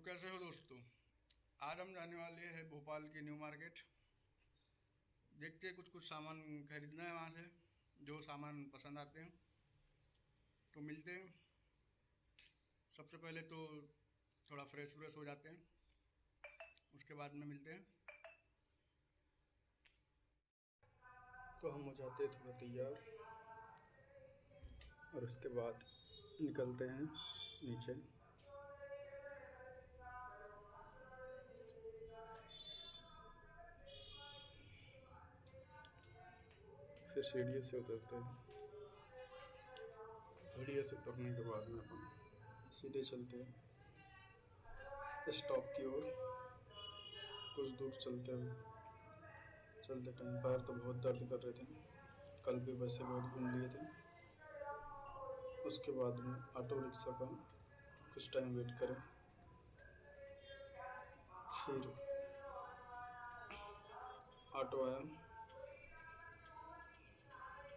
कैसे हो दोस्तों। आज हम जाने वाले हैं भोपाल के न्यू मार्केट। देखते हैं कुछ कुछ सामान खरीदना है वहाँ से, जो सामान पसंद आते हैं तो मिलते हैं। सबसे पहले तो थोड़ा फ्रेश व्रेश हो जाते हैं, उसके बाद में मिलते हैं। तो हम हो जाते हैं थोड़ा तैयार और उसके बाद निकलते हैं नीचे। फिर सीढ़ी से उतरते हैं। सीढ़ी से उतरने के बाद में अपन सीधे चलते हैं स्टॉप की ओर। कुछ दूर चलते टाइम पैर तो बहुत दर्द कर रहे थे, कल भी वैसे बहुत घूम लिए थे। उसके बाद में ऑटो रिक्शा का कुछ टाइम वेट करें, फिर ऑटो आया।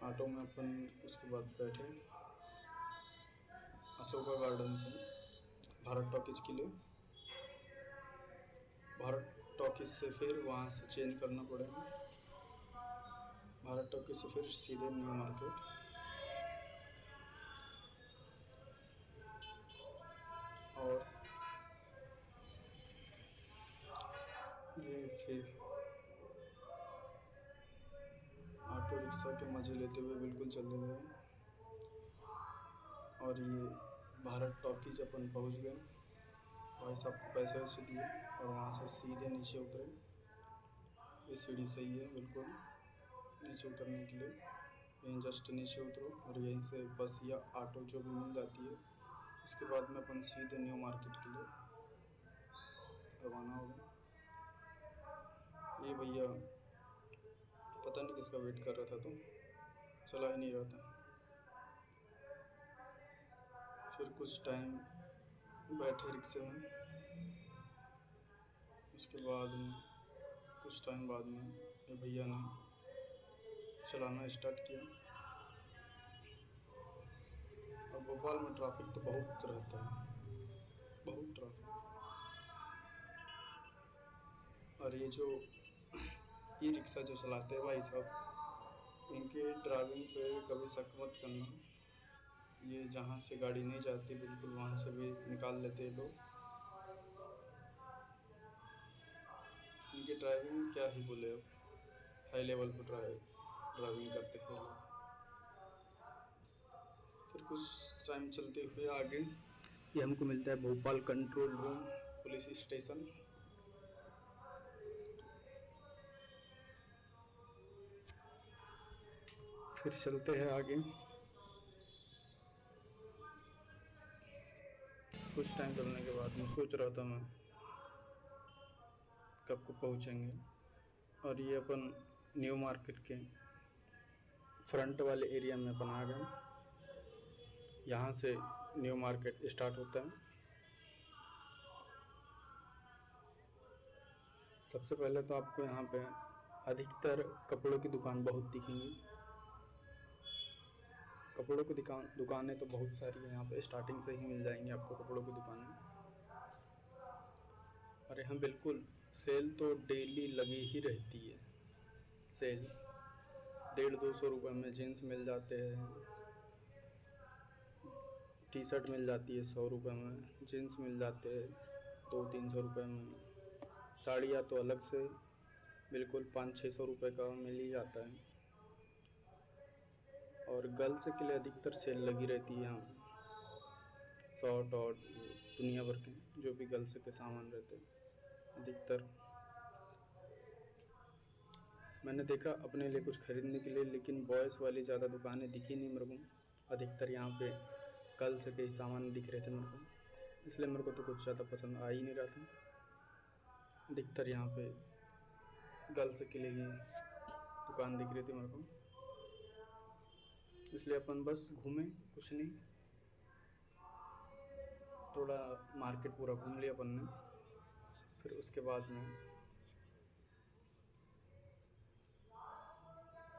ऑटो में अपन उसके बाद बैठे अशोका गार्डन से भारत टॉकीज के लिए। भारत टॉकीज से फिर वहाँ से चेंज करना पड़ेगा। भारत टॉकीज से फिर सीधे न्यू मार्केट। और ये फिर ऑटो रिक्शा के मज़े लेते हुए बिल्कुल चल रहे हैं। और ये भारत टॉकीज अपन पहुँच गए। भाई साहब को पैसे वैसे दिए और वहाँ से सीधे नीचे उतरे। ये सीढ़ी सही है बिल्कुल नीचे उतरने के लिए। यहीं जस्ट नीचे उतरो और यहीं से बस या ऑटो जो भी मिल जाती है। उसके बाद में अपन सीधे न्यू मार्केट के लिए रवाना हो गए। ये भैया पता नहीं किसका वेट कर रहा था, तो चला ही नहीं रहा था। फिर कुछ टाइम बैठे रिक्शे में। उसके बाद में कुछ टाइम बाद में ये भैया ने चलाना स्टार्ट किया। और भोपाल में ट्रैफिक तो बहुत रहता है, बहुत ट्रैफिक। और ये जो ई रिक्शा जो चलाते हैं भाई साहब, इनके ड्राइविंग पे कभी शक मत करना। ये जहाँ से गाड़ी नहीं जाती बिल्कुल वहाँ से भी निकाल लेते हैं लोग। इनकी ड्राइविंग क्या ही बोले, अब हाई लेवल पर ड्राइविंग करते हैं लोग। फिर कुछ टाइम चलते हुए आगे ये हमको मिलता है Bhopal control room police station. फिर चलते हैं आगे। कुछ टाइम चलने के बाद मैं सोच रहा था मैं कब को पहुँचेंगे। और ये अपन न्यू मार्केट के फ्रंट वाले एरिया में अपन आ गए। यहाँ से न्यू मार्केट स्टार्ट होता है। सबसे पहले तो आपको यहाँ पे अधिकतर कपड़ों की दुकान बहुत दिखेंगी। कपड़ों की दुकानें तो बहुत सारी हैं यहाँ पे, स्टार्टिंग से ही मिल जाएंगी आपको कपड़ों की दुकानें। और यहाँ बिल्कुल सेल तो डेली लगी ही रहती है। सेल 150-200 रुपये में जीन्स मिल जाते हैं, टी शर्ट मिल जाती है 100 रुपये में, जीन्स मिल जाते हैं 200-300 रुपये में। साड़ियाँ तो अलग से बिल्कुल 500-600 रुपये का मिल ही जाता है। और गर्ल्स के लिए अधिकतर सेल लगी रहती है यहाँ। शॉर्ट और दुनिया भर के जो भी गर्ल्स के सामान रहते हैं अधिकतर मैंने देखा अपने लिए कुछ ख़रीदने के लिए, लेकिन बॉयज़ वाली ज़्यादा दुकानें दिखी नहीं मेरे को। अधिकतर यहाँ पे गर्ल्स के ही सामान दिख रहे थे मेरे को, इसलिए मेरे को तो कुछ ज़्यादा पसंद आ ही नहीं रहा था। अधिकतर यहाँ पे गर्ल्स के लिए ही दुकान दिख रही थी मेरे को, इसलिए अपन बस घूमे, कुछ नहीं, थोड़ा मार्केट पूरा घूम लिया अपन ने। फिर उसके बाद में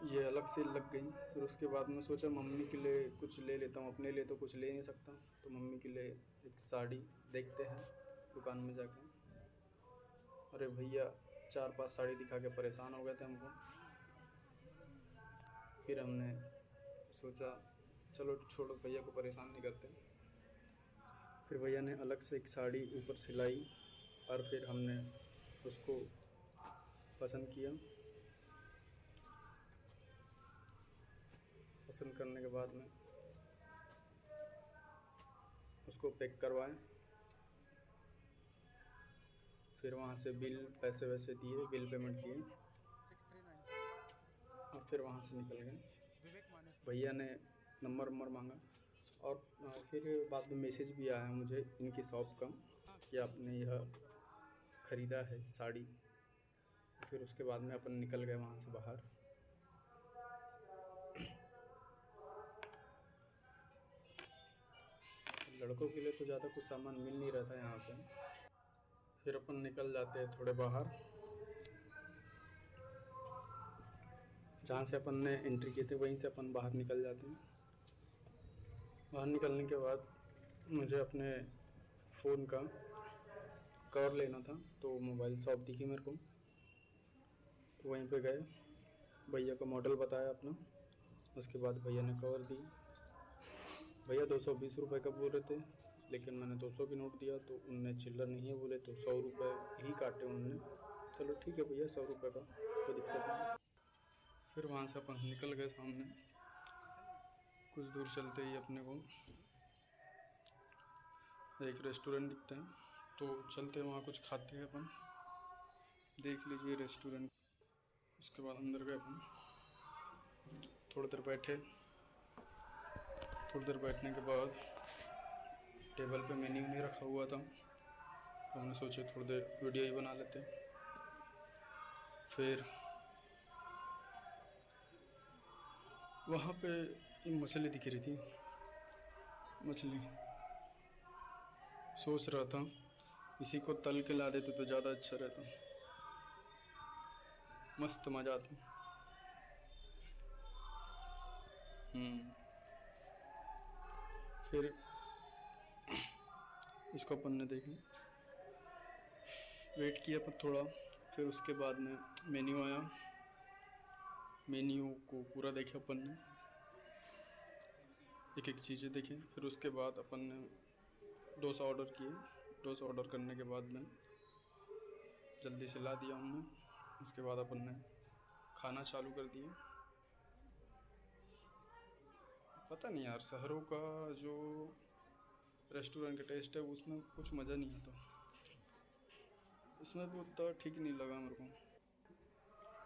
ये अलग से लग गई। फिर उसके बाद में सोचा मम्मी के लिए कुछ ले लेता हूँ, अपने लिए तो कुछ ले नहीं सकता, तो मम्मी के लिए एक साड़ी देखते हैं दुकान में जाके। अरे भैया 4-5 साड़ी दिखा के परेशान हो गए थे हमको। फिर हमने सोचा चलो छोड़ो, भैया को परेशान नहीं करते। फिर भैया ने अलग से एक साड़ी ऊपर सिलाई और फिर हमने उसको पसंद किया। पसंद करने के बाद में उसको पैक करवाएं। फिर वहाँ से बिल पैसे वैसे दिए, बिल पेमेंट किए और फिर वहाँ से निकल गए। भैया ने नंबर मांगा और फिर बाद में मैसेज भी आया मुझे इनकी शॉप का कि आपने यह ख़रीदा है साड़ी। फिर उसके बाद में अपन निकल गए वहाँ से बाहर। लड़कों के लिए तो ज़्यादा कुछ सामान मिल नहीं रहा था यहाँ पे। फिर अपन निकल जाते हैं थोड़े बाहर, जहाँ से अपन ने एंट्री किए थे वहीं से अपन बाहर निकल जाते हैं। बाहर निकलने के बाद मुझे अपने फ़ोन का कवर लेना था, तो मोबाइल शॉप दिखी मेरे को, तो वहीं पे गए। भैया को मॉडल बताया अपना, उसके बाद भैया ने कवर दी। भैया 220 रुपये का बोल रहे थे, लेकिन मैंने 200 की नोट दिया तो उनने चिल्लर नहीं है बोले, तो 100 रुपये ही काटे उन्होंने। चलो ठीक है भैया, 100 रुपये का कोई दिक्कत नहीं। फिर वहाँ से अपन निकल गए। सामने कुछ दूर चलते ही अपने को एक रेस्टोरेंट दिखता है, तो चलते वहाँ कुछ खाते हैं अपन। देख लीजिए रेस्टोरेंट। उसके बाद अंदर गए अपन, थोड़ी देर बैठे। थोड़ी देर बैठने के बाद टेबल पे मेन्यू नहीं रखा हुआ था, तो हमने सोचे थोड़ी देर वीडियो ही बना लेते। फिर वहाँ पे मछली दिख रही थी, मछली सोच रहा था इसी को तल के ला देते तो ज़्यादा अच्छा रहता, मस्त मज़ा आता। फिर इसको अपन ने देखा, वेट किया पर थोड़ा। फिर उसके बाद में मेन्यू आया, मेन्यू को पूरा देखा अपन ने, एक एक चीज़ें देखी। फिर उसके बाद अपन ने डोसा ऑर्डर किए। डोसा ऑर्डर करने के बाद में जल्दी से ला दिया हमने। उसके बाद अपन ने खाना चालू कर दिया। पता नहीं यार, शहरों का जो रेस्टोरेंट का टेस्ट है उसमें कुछ मज़ा नहीं आता। इसमें भी उतना ठीक नहीं लगा मेरे को।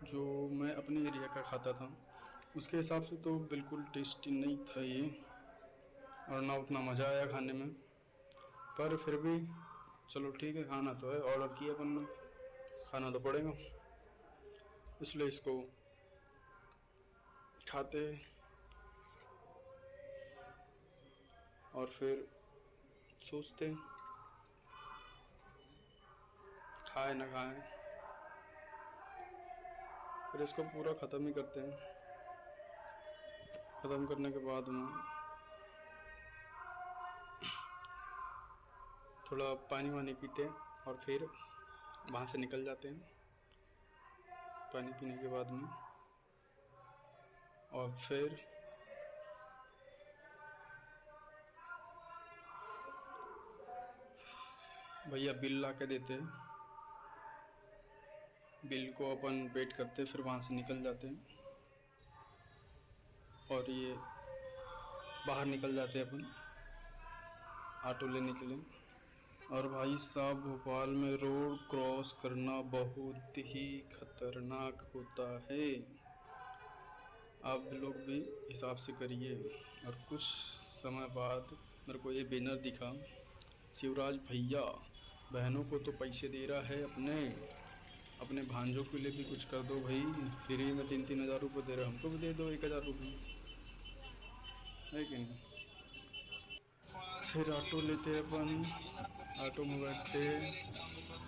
जो मैं अपने एरिया का खाता था उसके हिसाब से तो बिल्कुल टेस्टी नहीं था ये, और ना उतना मज़ा आया खाने में। पर फिर भी चलो ठीक है, खाना तो है, ऑर्डर किया अपन ने, खाना तो पड़ेगा, इसलिए इसको खाते। और फिर सोचते खाए ना खाएं, फिर इसको पूरा ख़त्म ही करते हैं। ख़त्म करने के बाद में थोड़ा पानी वानी पीते हैं और फिर वहाँ से निकल जाते हैं पानी पीने के बाद में। और फिर भैया बिल ला के देते हैं, बिल को अपन पेड करते, फिर वहाँ से निकल जाते हैं। और ये बाहर निकल जाते हैं अपन ऑटो लेने के लिए। और भाई साहब, भोपाल में रोड क्रॉस करना बहुत ही खतरनाक होता है, आप लोग भी हिसाब से करिए। और कुछ समय बाद मेरे को ये बैनर दिखा, शिवराज भैया बहनों को तो पैसे दे रहा है, अपने भांजों के लिए भी कुछ कर दो भाई, फ्री में 3-3 हज़ार रुपये दे रहे, हमको भी दे दो 1,000 रुपये, है कि नहीं। फिर ऑटो लेते अपन, ऑटो में बैठते।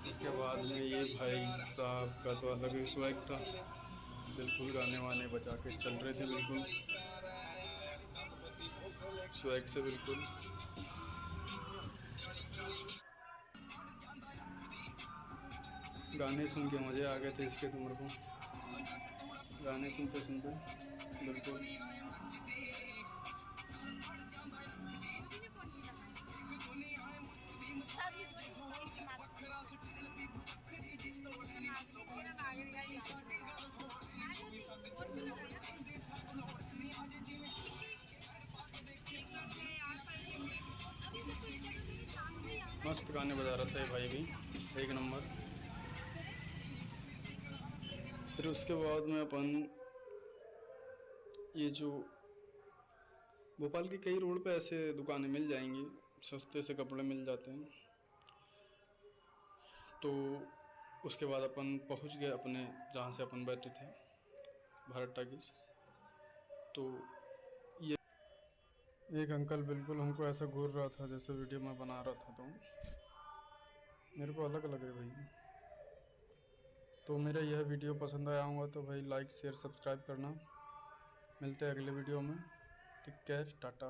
उसके बाद में ये भाई साहब का तो अलग ही स्वैग था, बिल्कुल गाने वाने बजा के चल रहे थे, बिल्कुल स्वैग से बिल्कुल। गाने सुन के मज़े आ गए थे इसके, तो मेरे को गाने सुनते सुनते बिल्कुल। मस्त गाने बजा रहा था ये भाई भी, एक नंबर। फिर उसके बाद में अपन ये जो भोपाल के कई रोड पे ऐसे दुकानें मिल जाएंगी, सस्ते से कपड़े मिल जाते हैं। तो उसके बाद अपन पहुंच गए अपने जहाँ से अपन बैठे थे, भारत टाकीज। तो ये एक अंकल बिल्कुल हमको ऐसा घूर रहा था जैसे वीडियो में बना रहा था, तो मेरे को अलग लग रहा भाई। तो मेरा यह वीडियो पसंद आया होगा तो भाई लाइक शेयर सब्सक्राइब करना। मिलते हैं अगले वीडियो में। Take care, Tata.